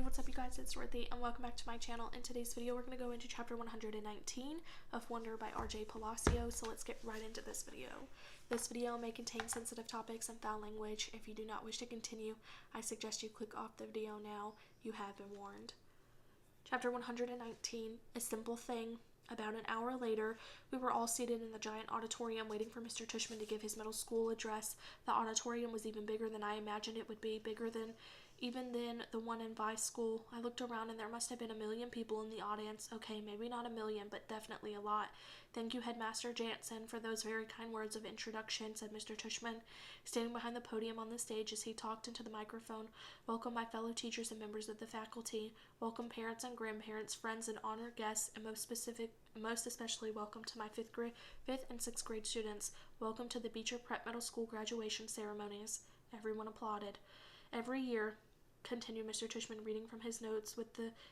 what's up you guys, it's Dorothy and welcome back to my channel. In today's video we're going to go into chapter 119 of Wonder by R.J. Palacio, so let's get right into this video. This video may contain sensitive topics and foul language. If you do not wish to continue, I suggest you click off the video now. You have been warned. Chapter 119, A Simple Thing. About an hour later, we were all seated in the giant auditorium waiting for Mr. Tushman to give his middle school address. The auditorium was even bigger than I imagined it would be, bigger than even then the one in Vice School. I looked around and there must have been 1 million people in the audience. Okay, maybe not 1 million, but definitely a lot. Thank you, Headmaster Jansen, for those very kind words of introduction, said Mr. Tushman, standing behind the podium on the stage as he talked into the microphone. Welcome, my fellow teachers and members of the faculty. Welcome, parents and grandparents, friends and honored guests, and most especially welcome to my 5th and 6th grade students. Welcome to the Beecher Prep Middle School graduation ceremonies. Everyone applauded. Every year, continued Mr. Tushman, reading from his notes with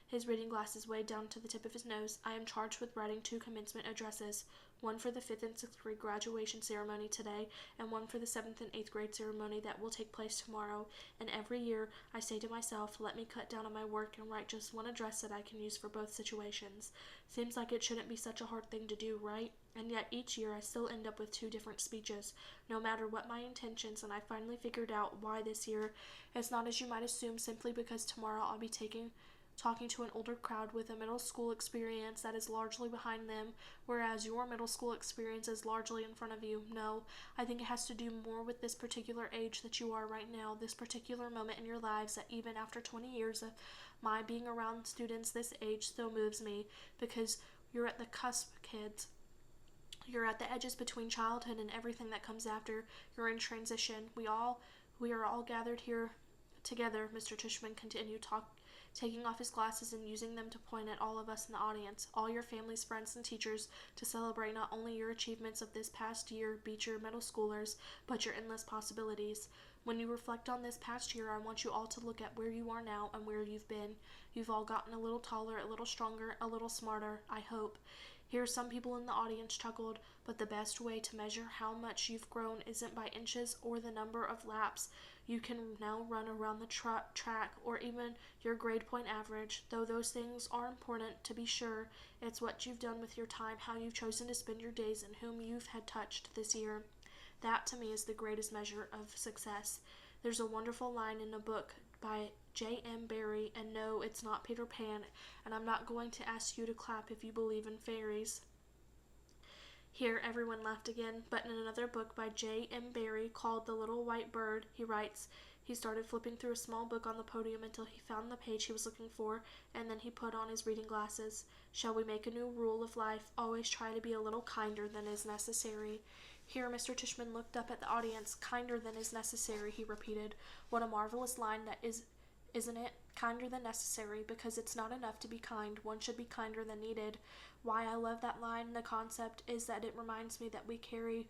his reading glasses weighed down to the tip of his nose, I am charged with writing 2 commencement addresses, one for the 5th and 6th grade graduation ceremony today, and one for the 7th and 8th grade ceremony that will take place tomorrow. And every year, I say to myself, let me cut down on my work and write just one address that I can use for both situations. Seems like it shouldn't be such a hard thing to do, right? And yet each year I still end up with 2 different speeches, no matter what my intentions, and I finally figured out why this year. It's not as you might assume, simply because tomorrow I'll be talking to an older crowd with a middle school experience that is largely behind them, whereas your middle school experience is largely in front of you. No, I think it has to do more with this particular age that you are right now, this particular moment in your lives that even after 20 years of my being around students this age still moves me, because you're at the cusp, kids. You're at the edges between childhood and everything that comes after. You're in transition. We are all gathered here together, Mr. Tushman continued, taking off his glasses and using them to point at all of us in the audience, all your families, friends, and teachers, to celebrate not only your achievements of this past year, Beecher middle schoolers, but your endless possibilities. When you reflect on this past year, I want you all to look at where you are now and where you've been. You've all gotten a little taller, a little stronger, a little smarter, I hope. Here some people in the audience chuckled, but the best way to measure how much you've grown isn't by inches or the number of laps you can now run around the track, or even your grade point average, though those things are important to be sure. It's what you've done with your time, how you've chosen to spend your days, and whom you've had touched this year. That to me is the greatest measure of success. There's a wonderful line in a book by J.M. Barrie, and no, it's not Peter Pan, and I'm not going to ask you to clap if you believe in fairies. Here everyone laughed again, but in another book by J.M. Barrie called The Little White Bird, he writes, he started flipping through a small book on the podium until he found the page he was looking for, and then he put on his reading glasses. Shall we make a new rule of life? Always try to be a little kinder than is necessary. Here Mr. Tushman looked up at the audience. Kinder than is necessary, he repeated. What a marvelous line that is, isn't it? Kinder than necessary, because it's not enough to be kind. One should be kinder than needed. Why I love that line, the concept, is that it reminds me that we carry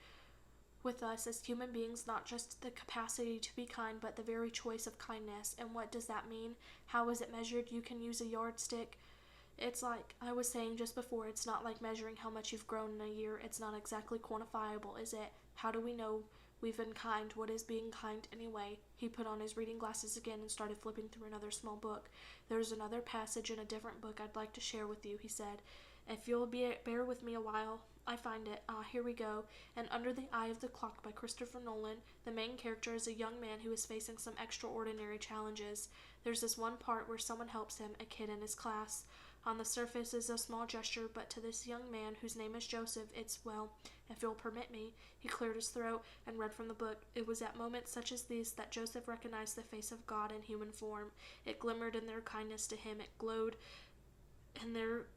with us as human beings not just the capacity to be kind, but the very choice of kindness. And what does that mean? How is it measured? You can use a yardstick. It's like I was saying just before, it's not like measuring how much you've grown in a year. It's not exactly quantifiable, is it? How do we know we've been kind? What is being kind anyway? He put on his reading glasses again and started flipping through another small book. There's another passage in a different book I'd like to share with you, he said. If you'll bear with me a while, I find it. Here we go. And Under the Eye of the Clock by Christopher Nolan, the main character is a young man who is facing some extraordinary challenges. There's this one part where someone helps him, a kid in his class. On the surface is a small gesture, but to this young man, whose name is Joseph, it's, well, if you'll permit me, he cleared his throat and read from the book. It was at moments such as these that Joseph recognized the face of God in human form. It glimmered in their kindness to him. It glowed in their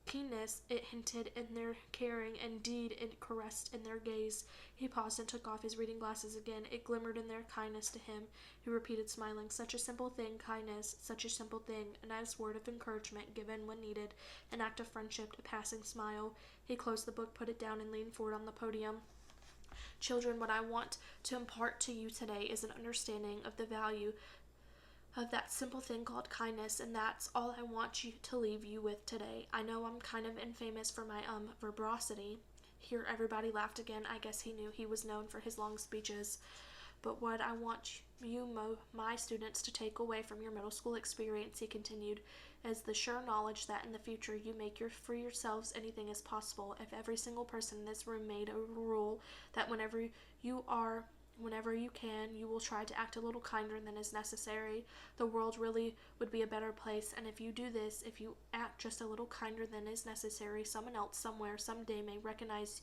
keenness, it hinted in their caring, indeed it caressed in their gaze. He paused and took off his reading glasses again. It glimmered in their kindness to him. He repeated, smiling, such a simple thing, kindness, such a simple thing, a nice word of encouragement given when needed, an act of friendship, a passing smile. He closed the book, put it down, and leaned forward on the podium. Children, what I want to impart to you today is an understanding of the value of that simple thing called kindness, and that's all I want you to leave you with today. I know I'm kind of infamous for my verbosity. Here everybody laughed again. I guess he knew he was known for his long speeches. But what I want my students, to take away from your middle school experience," he continued, "is the sure knowledge that in the future you make for yourselves anything is possible. If every single person in this room made a rule that whenever you can, you will try to act a little kinder than is necessary, the world really would be a better place. And if you do this, if you act just a little kinder than is necessary, someone else somewhere someday may recognize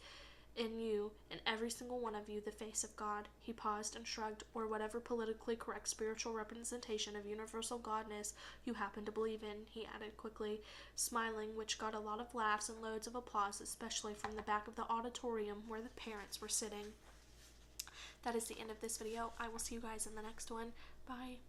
in you, in every single one of you, the face of God." He paused and shrugged. "Or whatever politically correct spiritual representation of universal godness you happen to believe in," he added quickly, smiling, which got a lot of laughs and loads of applause, especially from the back of the auditorium where the parents were sitting. That is the end of this video. I will see you guys in the next one. Bye.